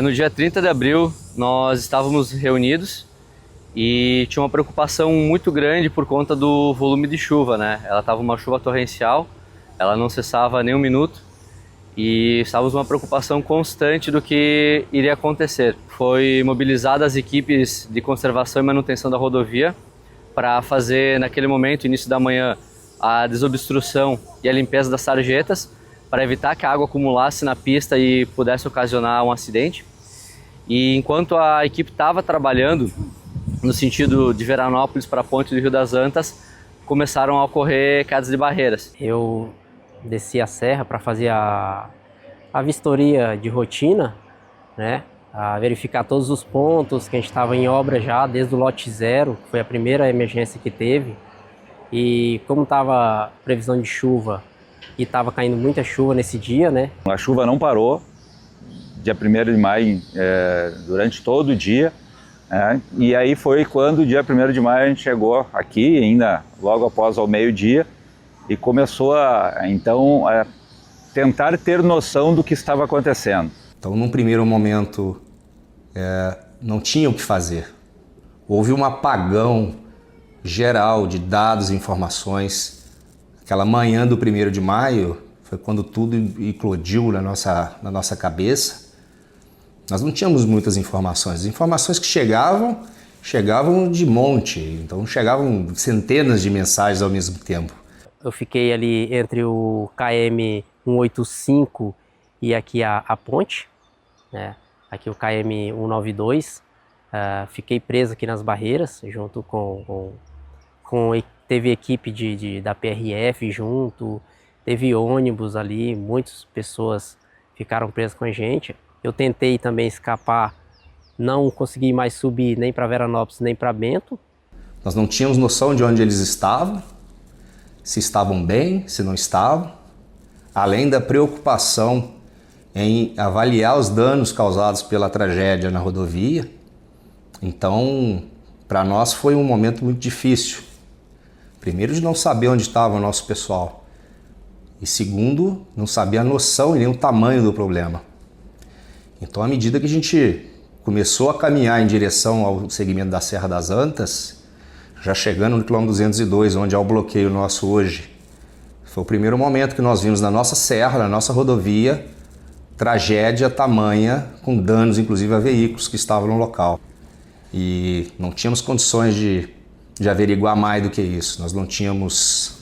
No dia 30 de abril, nós estávamos reunidos e tinha uma preocupação muito grande por conta do volume de chuva, né? Ela estava uma chuva torrencial, ela não cessava nem um minuto e estávamos uma preocupação constante do que iria acontecer. Foi mobilizada as equipes de conservação e manutenção da rodovia para fazer, naquele momento, início da manhã, a desobstrução e a limpeza das sarjetas, para evitar que a água acumulasse na pista e pudesse ocasionar um acidente. E enquanto a equipe estava trabalhando no sentido de Veranópolis para a ponte do Rio das Antas, começaram a ocorrer quedas de barreiras. Eu desci a serra para fazer a vistoria de rotina, né? A verificar todos os pontos que a gente estava em obra já, desde o lote 0, que foi a primeira emergência que teve. E como estava previsão de chuva e estava caindo muita chuva nesse dia, né? A chuva não parou, dia 1º de maio, durante todo o dia. E aí foi quando, dia 1º de maio, a gente chegou aqui, ainda logo após ao meio-dia, e começou então, a tentar ter noção do que estava acontecendo. Então, num primeiro momento, não tinha o que fazer. Houve um apagão geral de dados e informações. Aquela manhã do 1º de maio foi quando tudo eclodiu na nossa cabeça. Nós não tínhamos muitas informações. As informações que chegavam de monte, então chegavam centenas de mensagens ao mesmo tempo. Eu fiquei ali entre o KM 185 e aqui a ponte, né? Aqui o KM 192. Fiquei preso aqui nas barreiras, junto teve equipe da PRF junto, teve ônibus ali, muitas pessoas ficaram presas com a gente. Eu tentei também escapar, não consegui mais subir nem para Veranópolis nem para Bento. Nós não tínhamos noção de onde eles estavam, se estavam bem, se não estavam, além da preocupação em avaliar os danos causados pela tragédia na rodovia. Então, para nós foi um momento muito difícil. Primeiro, de não saber onde estava o nosso pessoal. E segundo, não saber a noção e nem o tamanho do problema. Então, à medida que a gente começou a caminhar em direção ao segmento da Serra das Antas, já chegando no quilômetro 202, onde há o bloqueio nosso hoje, foi o primeiro momento que nós vimos na nossa serra, na nossa rodovia, tragédia tamanha, com danos inclusive a veículos que estavam no local. E não tínhamos condições de averiguar mais do que isso. Nós não tínhamos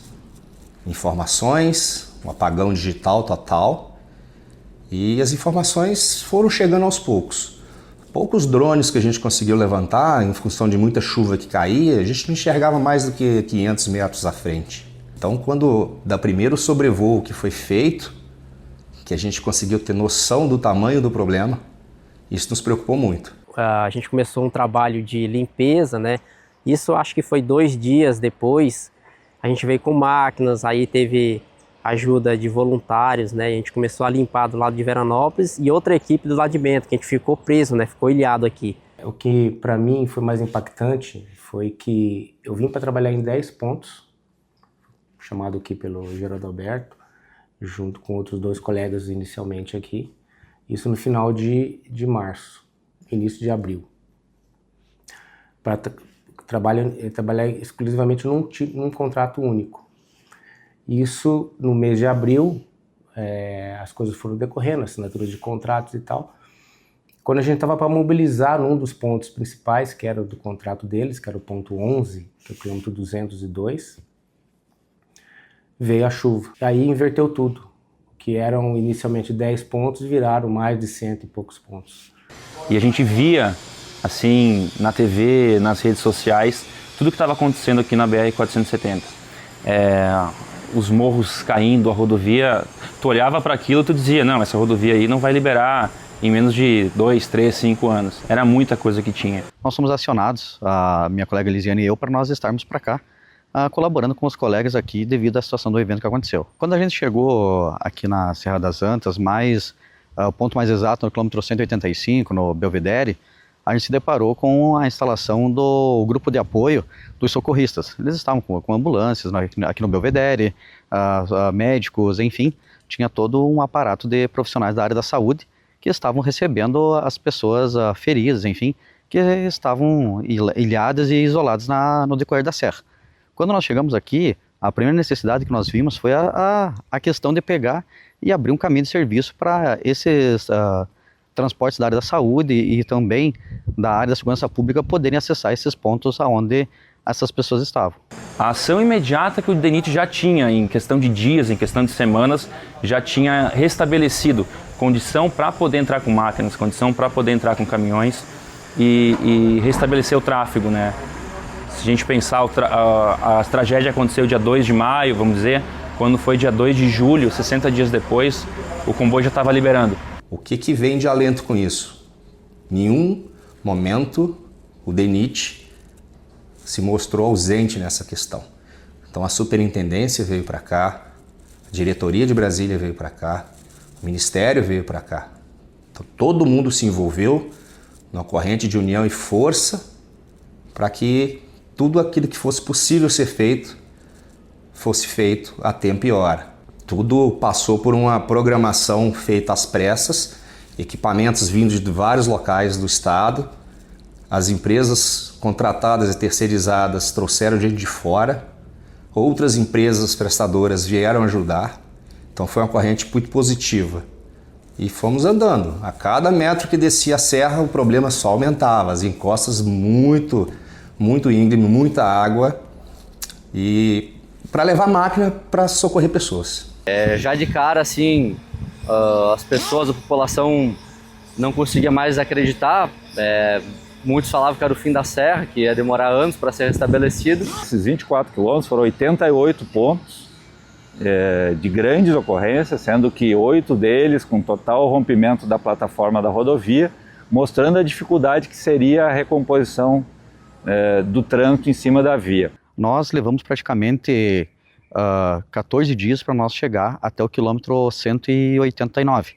informações, um apagão digital total, e as informações foram chegando aos poucos. Poucos drones que a gente conseguiu levantar, em função de muita chuva que caía, a gente não enxergava mais do que 500 metros à frente. Então, quando da primeiro sobrevoo que foi feito, que a gente conseguiu ter noção do tamanho do problema, isso nos preocupou muito. A gente começou um trabalho de limpeza, né? Isso acho que foi 2 dias depois. A gente veio com máquinas, aí teve ajuda de voluntários, né? A gente começou a limpar do lado de Veranópolis e outra equipe do lado de Bento, que a gente ficou preso, né? Ficou ilhado aqui. O que para mim foi mais impactante foi que eu vim para trabalhar em 10 pontos, chamado aqui pelo Geraldo Alberto, junto com outros 2 colegas inicialmente aqui. Isso no final de março, início de abril. Para trabalhar exclusivamente num contrato único. Isso, no mês de abril, as coisas foram decorrendo, assinatura de contratos e tal. Quando a gente estava para mobilizar num dos pontos principais, que era do contrato deles, que era o ponto 11, que é o quilômetro 202, veio a chuva. Aí inverteu tudo, que eram inicialmente 10 pontos, viraram mais de 100 e poucos pontos. E a gente via, assim, na TV, nas redes sociais, tudo que estava acontecendo aqui na BR-470. Os morros caindo, a rodovia, tu olhava para aquilo e tu dizia, não, essa rodovia aí não vai liberar em menos de 2, 3, 5 anos. Era muita coisa que tinha. Nós fomos acionados, a minha colega Elisiane e eu, para nós estarmos para cá, colaborando com os colegas aqui devido à situação do evento que aconteceu. Quando a gente chegou aqui na Serra das Antas, o ponto mais exato no quilômetro 185, no Belvedere, a gente se deparou com a instalação do grupo de apoio dos socorristas. Eles estavam com ambulâncias aqui no Belvedere, médicos, enfim, tinha todo um aparato de profissionais da área da saúde que que estavam recebendo as pessoas feridas, enfim, que estavam ilhadas e isoladas no decorrer da serra. Quando nós chegamos aqui, a primeira necessidade que nós vimos foi a questão de pegar e abrir um caminho de serviço para esses transportes da área da saúde e também da área da segurança pública poderem acessar esses pontos aonde essas pessoas estavam. A ação imediata que o DENIT já tinha, em questão de dias, em questão de semanas, já tinha restabelecido condição para poder entrar com máquinas, condição para poder entrar com caminhões e restabelecer o tráfego, né? Se a gente pensar, a tragédia aconteceu dia 2 de maio, vamos dizer, quando foi dia 2 de julho, 60 dias depois, o comboio já estava liberando. O que vem de alento com isso? Nenhum momento o DENIT se mostrou ausente nessa questão. Então a superintendência veio para cá, a diretoria de Brasília veio para cá, o ministério veio para cá. Então todo mundo se envolveu numa corrente de união e força para que tudo aquilo que fosse possível ser feito fosse feito a tempo e hora. Tudo passou por uma programação feita às pressas, equipamentos vindos de vários locais do estado, as empresas contratadas e terceirizadas trouxeram gente de fora, outras empresas prestadoras vieram ajudar, então foi uma corrente muito positiva. E fomos andando. A cada metro que descia a serra, o problema só aumentava, as encostas muito íngreme, muita água, e para levar máquina para socorrer pessoas. Já de cara, assim, as pessoas, a população não conseguia mais acreditar. Muitos falavam que era o fim da serra, que ia demorar anos para ser restabelecido. Esses 24 quilômetros foram 88 pontos de grandes ocorrências, sendo que 8 deles com total rompimento da plataforma da rodovia, mostrando a dificuldade que seria a recomposição do trânsito em cima da via. Nós levamos praticamente 14 dias para nós chegar até o quilômetro 189.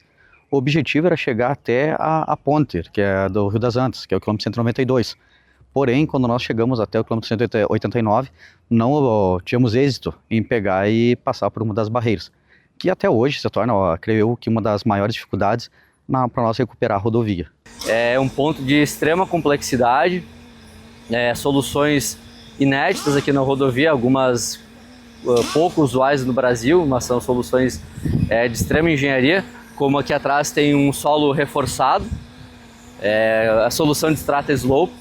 O objetivo era chegar até a ponte, que é do Rio das Antas, que é o quilômetro 192. Porém, quando nós chegamos até o quilômetro 189, não tínhamos êxito em pegar e passar por uma das barreiras, que até hoje se torna, creio eu, que uma das maiores dificuldades para nós recuperar a rodovia. É um ponto de extrema complexidade, soluções inéditas aqui na rodovia, algumas pouco usuais no Brasil, mas são soluções de extrema engenharia, como aqui atrás tem um solo reforçado, a solução de strata slope,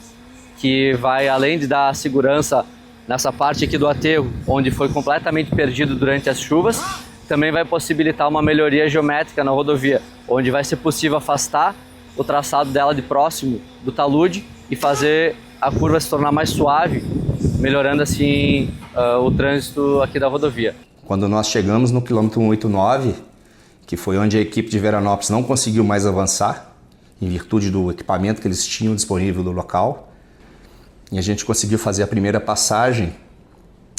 que vai além de dar segurança nessa parte aqui do aterro, onde foi completamente perdido durante as chuvas, também vai possibilitar uma melhoria geométrica na rodovia, onde vai ser possível afastar o traçado dela de próximo do talude e fazer a curva se tornar mais suave, melhorando assim o trânsito aqui da rodovia. Quando nós chegamos no quilômetro 189, que foi onde a equipe de Veranópolis não conseguiu mais avançar, em virtude do equipamento que eles tinham disponível no local, e a gente conseguiu fazer a primeira passagem,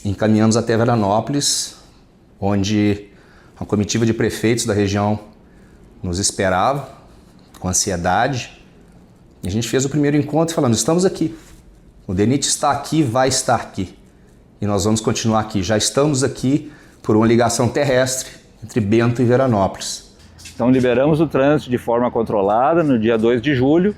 encaminhamos até Veranópolis, onde uma comitiva de prefeitos da região nos esperava, com ansiedade, e a gente fez o primeiro encontro falando, estamos aqui, o DENIT está aqui, vai estar aqui, e nós vamos continuar aqui, já estamos aqui por uma ligação terrestre entre Bento e Veranópolis. Então liberamos o trânsito de forma controlada no dia 2 de julho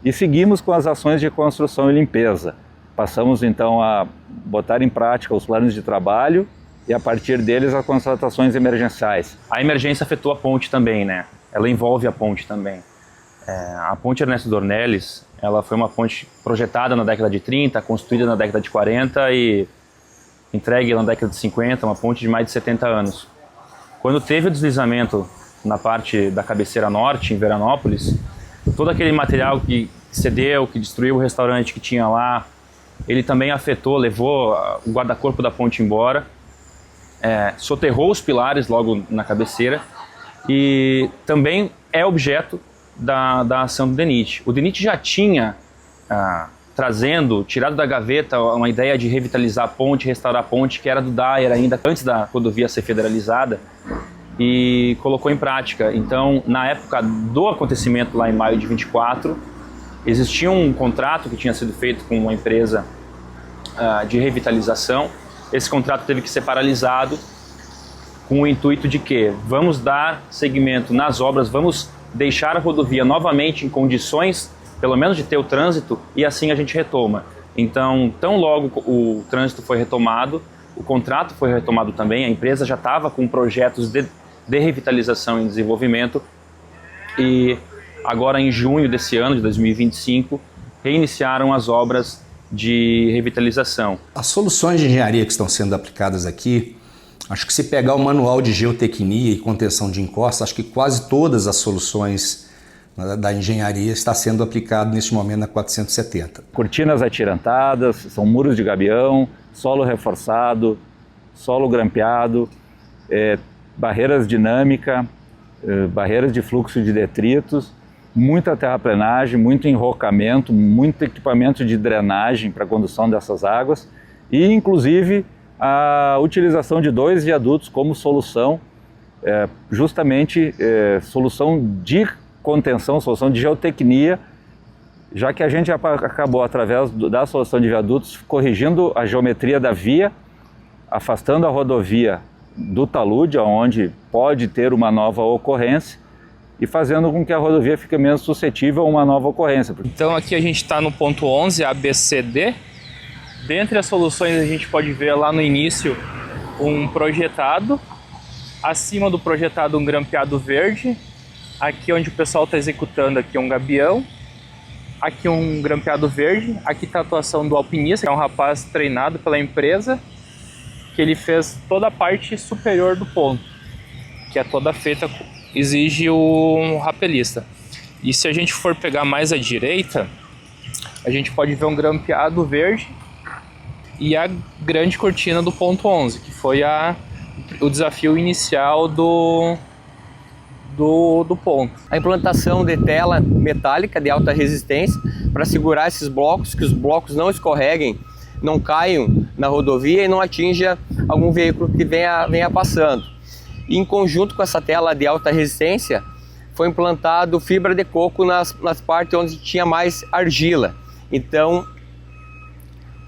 e seguimos com as ações de construção e limpeza. Passamos então a botar em prática os planos de trabalho e a partir deles as constatações emergenciais. A emergência afetou a ponte também, né? Ela envolve a ponte também. A ponte Ernesto Dornelles, ela foi uma ponte projetada na década de 30, construída na década de 40 e entregue na década de 50, uma ponte de mais de 70 anos. Quando teve o deslizamento na parte da cabeceira norte, em Veranópolis, todo aquele material que cedeu, que destruiu o restaurante que tinha lá, ele também afetou, levou o guarda-corpo da ponte embora, soterrou os pilares logo na cabeceira e também é objeto da ação do DENIT. O DENIT já tinha tirado da gaveta uma ideia de revitalizar a ponte, restaurar a ponte, que era do Dyer ainda antes da rodovia ser federalizada, e colocou em prática. Então, na época do acontecimento lá em maio de 24, existia um contrato que tinha sido feito com uma empresa de revitalização. Esse contrato teve que ser paralisado com o intuito de que vamos dar seguimento nas obras, vamos deixar a rodovia novamente em condições, pelo menos de ter o trânsito, e assim a gente retoma. Então, tão logo o trânsito foi retomado, o contrato foi retomado também, a empresa já estava com projetos de revitalização e desenvolvimento, e agora em junho desse ano, de 2025, reiniciaram as obras de revitalização. As soluções de engenharia que estão sendo aplicadas aqui, acho que se pegar o manual de geotecnia e contenção de encostas, acho que quase todas as soluções da engenharia está sendo aplicado neste momento na 470. Cortinas atirantadas, são muros de gabião, solo reforçado, solo grampeado, barreiras dinâmicas, barreiras de fluxo de detritos, muita terraplenagem, muito enrocamento, muito equipamento de drenagem para a condução dessas águas e, inclusive, a utilização de 2 viadutos como solução, justamente solução de contenção, solução de geotecnia, já que a gente acabou, através da solução de viadutos, corrigindo a geometria da via, afastando a rodovia do talude, onde pode ter uma nova ocorrência, e fazendo com que a rodovia fique menos suscetível a uma nova ocorrência. Então aqui a gente está no ponto 11, ABCD. Dentre as soluções a gente pode ver lá no início um projetado, acima do projetado um grampeado verde, aqui onde o pessoal está executando aqui um gabião, aqui um grampeado verde, aqui está a atuação do alpinista, que é um rapaz treinado pela empresa, que ele fez toda a parte superior do ponto, que é toda feita, exige o rapelista. E se a gente for pegar mais à direita, a gente pode ver um grampeado verde e a grande cortina do ponto 11, que foi o desafio inicial do ponto. A implantação de tela metálica de alta resistência para segurar esses blocos, que os blocos não escorreguem, não caiam na rodovia e não atinja algum veículo que venha passando. E em conjunto com essa tela de alta resistência, foi implantado fibra de coco nas partes onde tinha mais argila. Então,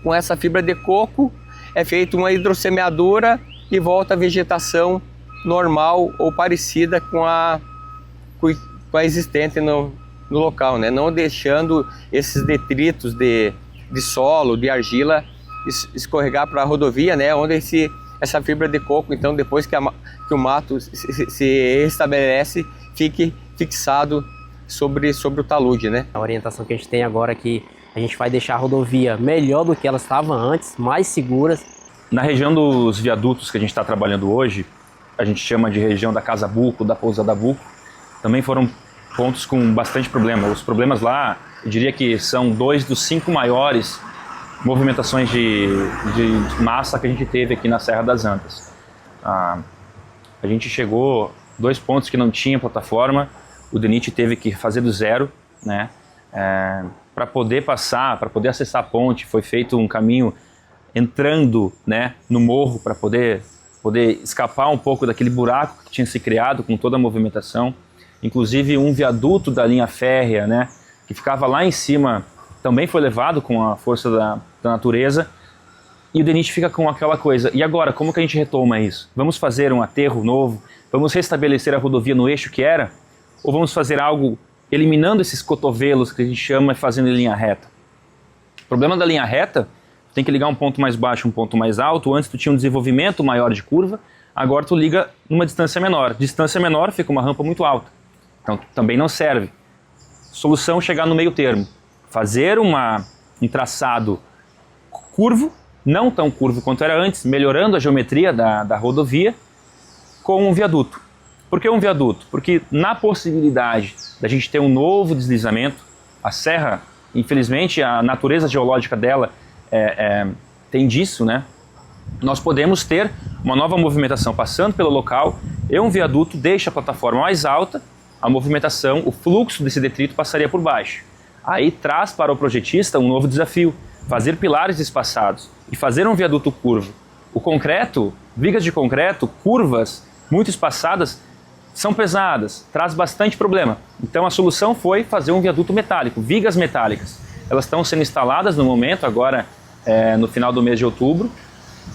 com essa fibra de coco, é feita uma hidrossemeadura e volta a vegetação normal ou parecida com a existente no local, né? Não deixando esses detritos de solo, de argila escorregar para a rodovia, né? Onde essa fibra de coco, então depois que o mato se restabelece, fique fixado sobre o talude, né? A orientação que a gente tem agora é que a gente vai deixar a rodovia melhor do que ela estava antes, mais seguras. Na região dos viadutos que a gente está trabalhando hoje, a gente chama de região da Casa Buco, da Pousada Buco, também foram pontos com bastante problema. Os problemas lá, eu diria que são 2 dos 5 maiores movimentações de massa que a gente teve aqui na Serra das Antas. A gente chegou 2 pontos que não tinha plataforma, o DENIT teve que fazer do zero, né? Para poder passar, para poder acessar a ponte, foi feito um caminho entrando, né, no morro para poder escapar um pouco daquele buraco que tinha se criado com toda a movimentação. Inclusive um viaduto da linha férrea, né, que ficava lá em cima, também foi levado com a força da natureza. E o DENIT fica com aquela coisa, e agora, como que a gente retoma isso? Vamos fazer um aterro novo? Vamos restabelecer a rodovia no eixo que era? Ou vamos fazer algo eliminando esses cotovelos que a gente chama e fazendo em linha reta? O problema da linha reta, tem que ligar um ponto mais baixo, um ponto mais alto. Antes tu tinha um desenvolvimento maior de curva, agora tu liga numa distância menor. Distância menor fica uma rampa muito alta, então também não serve. Solução, chegar no meio termo. Fazer um traçado curvo, não tão curvo quanto era antes, melhorando a geometria da rodovia, com um viaduto. Por que um viaduto? Porque na possibilidade da gente ter um novo deslizamento, a serra, infelizmente, a natureza geológica dela tem disso, né? Nós podemos ter uma nova movimentação passando pelo local e um viaduto deixa a plataforma mais alta, a movimentação, o fluxo desse detrito passaria por baixo. Aí traz para o projetista um novo desafio, fazer pilares espaçados e fazer um viaduto curvo. O concreto, vigas de concreto, curvas muito espaçadas, são pesadas, traz bastante problema. Então a solução foi fazer um viaduto metálico, vigas metálicas. Elas estão sendo instaladas no momento, agora no final do mês de outubro,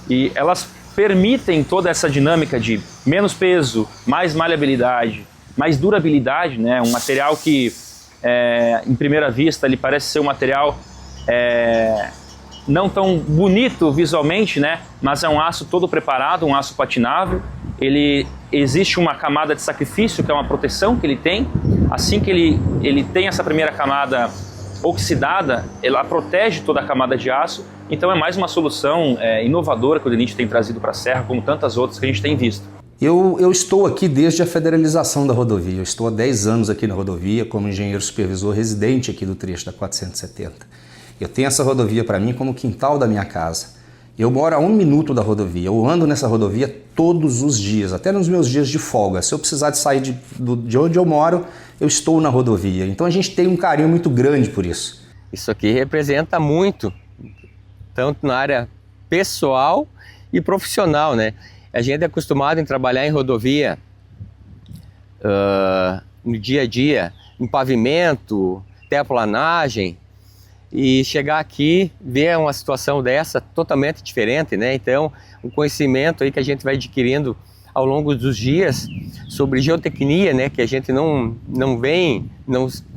e elas permitem toda essa dinâmica de menos peso, mais maleabilidade, mais durabilidade, né? Um material que, em primeira vista, ele parece ser um material não tão bonito visualmente, né? Mas é um aço todo preparado, um aço patinável. Existe uma camada de sacrifício, que é uma proteção que ele tem. Assim que ele tem essa primeira camada oxidada, ela protege toda a camada de aço. Então é mais uma solução inovadora que o DENIT tem trazido para a Serra, como tantas outras que a gente tem visto. Eu estou aqui desde a federalização da rodovia. Eu estou há 10 anos aqui na rodovia como engenheiro supervisor residente aqui do trecho da 470. Eu tenho essa rodovia para mim como o quintal da minha casa. Eu moro a 1 minuto da rodovia. Eu ando nessa rodovia todos os dias, até nos meus dias de folga. Se eu precisar de sair de onde eu moro, eu estou na rodovia. Então a gente tem um carinho muito grande por isso. Isso aqui representa muito, tanto na área pessoal e profissional, né? A gente é acostumado em trabalhar em rodovia no dia a dia, em pavimento, terraplanagem, e chegar aqui, ver uma situação dessa totalmente diferente, né? Então, o conhecimento aí que a gente vai adquirindo ao longo dos dias sobre geotecnia, né? Que a gente não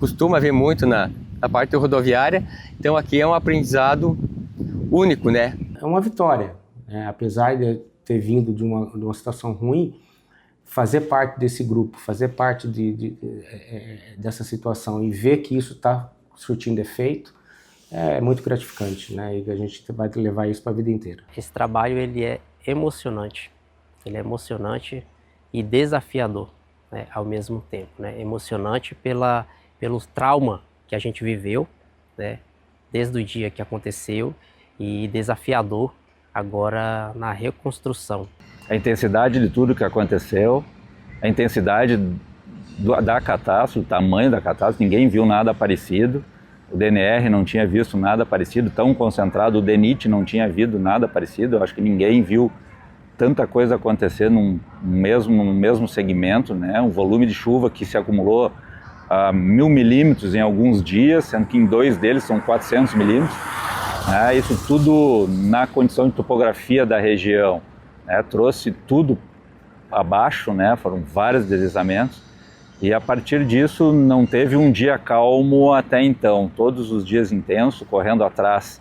costuma ver muito na parte rodoviária. Então, aqui é um aprendizado único, né? É uma vitória, né? Apesar de ter vindo de uma situação ruim, fazer parte desse grupo, fazer parte dessa situação e ver que isso está surtindo efeito, é muito gratificante, né? E a gente vai levar isso para a vida inteira. Esse trabalho ele é emocionante e desafiador, né, ao mesmo tempo, né? Emocionante pelo trauma que a gente viveu, né, desde o dia que aconteceu, e desafiador agora na reconstrução. A intensidade de tudo que aconteceu, a intensidade da catástrofe, o tamanho da catástrofe, ninguém viu nada parecido. O DNR não tinha visto nada parecido, tão concentrado, o DENIT não tinha visto nada parecido. Eu acho que ninguém viu tanta coisa acontecer no mesmo segmento, né? Um volume de chuva que se acumulou a 1000 milímetros em alguns dias, sendo que em 2 deles são 400 milímetros. Isso tudo na condição de topografia da região, né? Trouxe tudo abaixo, né? Foram vários deslizamentos. E a partir disso não teve um dia calmo até então, todos os dias intensos, correndo atrás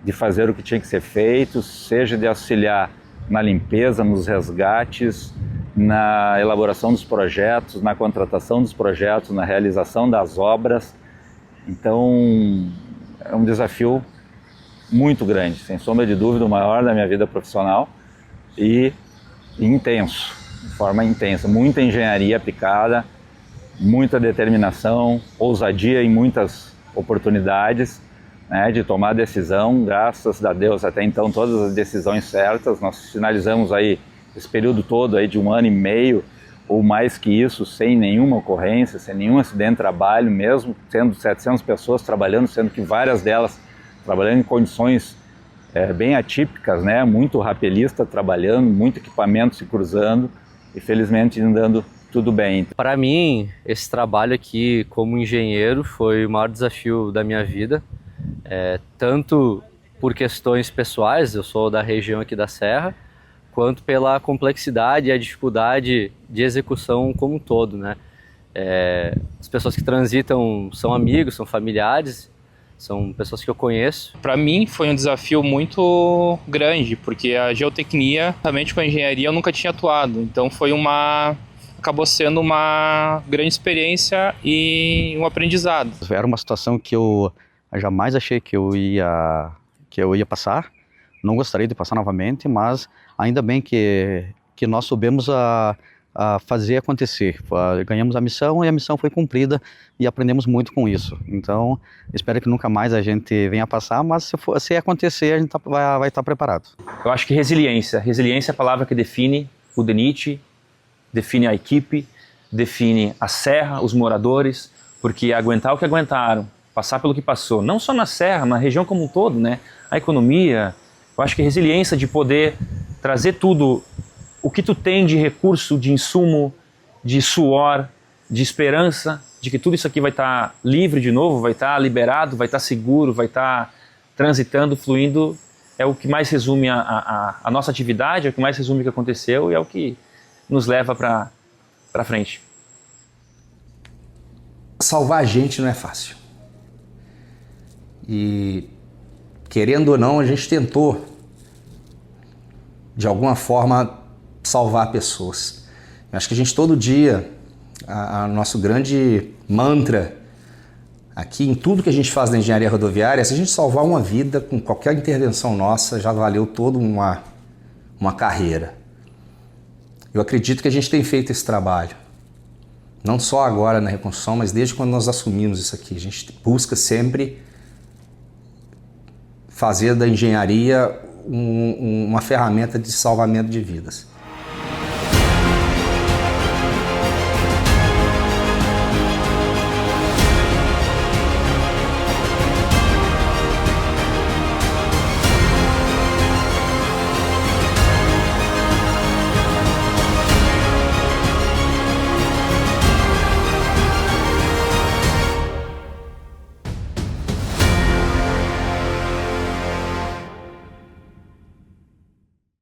de fazer o que tinha que ser feito, seja de auxiliar na limpeza, nos resgates, na elaboração dos projetos, na contratação dos projetos, na realização das obras. Então é um desafio muito grande, sem sombra de dúvida, o maior da minha vida profissional e intenso, de forma intensa, muita engenharia aplicada, muita determinação, ousadia em muitas oportunidades, né, de tomar decisão. Graças a Deus, até então, todas as decisões certas. Nós finalizamos aí esse período todo aí de 1 ano e meio, ou mais que isso, sem nenhuma ocorrência, sem nenhum acidente de trabalho, mesmo tendo 700 pessoas trabalhando, sendo que várias delas trabalhando em condições bem atípicas, né, muito rapelista trabalhando, muito equipamento se cruzando e felizmente andando tudo bem. Para mim, esse trabalho aqui como engenheiro foi o maior desafio da minha vida, tanto por questões pessoais, eu sou da região aqui da Serra, quanto pela complexidade e a dificuldade de execução como um todo, né? As pessoas que transitam são amigos, são familiares, são pessoas que eu conheço. Para mim foi um desafio muito grande, porque a geotecnia, realmente com a engenharia, eu nunca tinha atuado, então acabou sendo uma grande experiência e um aprendizado. Era uma situação que eu jamais achei que eu ia passar. Não gostaria de passar novamente, mas ainda bem que nós soubemos a fazer acontecer. Ganhamos a missão e a missão foi cumprida e aprendemos muito com isso. Então, espero que nunca mais a gente venha passar, mas se acontecer, a gente vai estar preparado. Eu acho que resiliência é a palavra que define o DENIT, define a equipe, define a Serra, os moradores, porque aguentar o que aguentaram, passar pelo que passou, não só na Serra, na região como um todo, né? A economia, eu acho que a resiliência de poder trazer tudo, o que tu tem de recurso, de insumo, de suor, de esperança, de que tudo isso aqui vai estar livre de novo, vai estar liberado, vai estar seguro, vai estar transitando, fluindo, é o que mais resume a nossa atividade, é o que mais resume o que aconteceu e é o que nos leva para frente. salvar gente não é fácil. E, querendo ou não, a gente tentou, de alguma forma, salvar pessoas. Eu acho que a gente todo dia, nosso grande mantra aqui em tudo que a gente faz na engenharia rodoviária, se a gente salvar uma vida com qualquer intervenção nossa, já valeu toda uma carreira. Eu acredito que a gente tem feito esse trabalho. Não só agora na reconstrução, mas desde quando nós assumimos isso aqui. A gente busca sempre fazer da engenharia uma ferramenta de salvamento de vidas.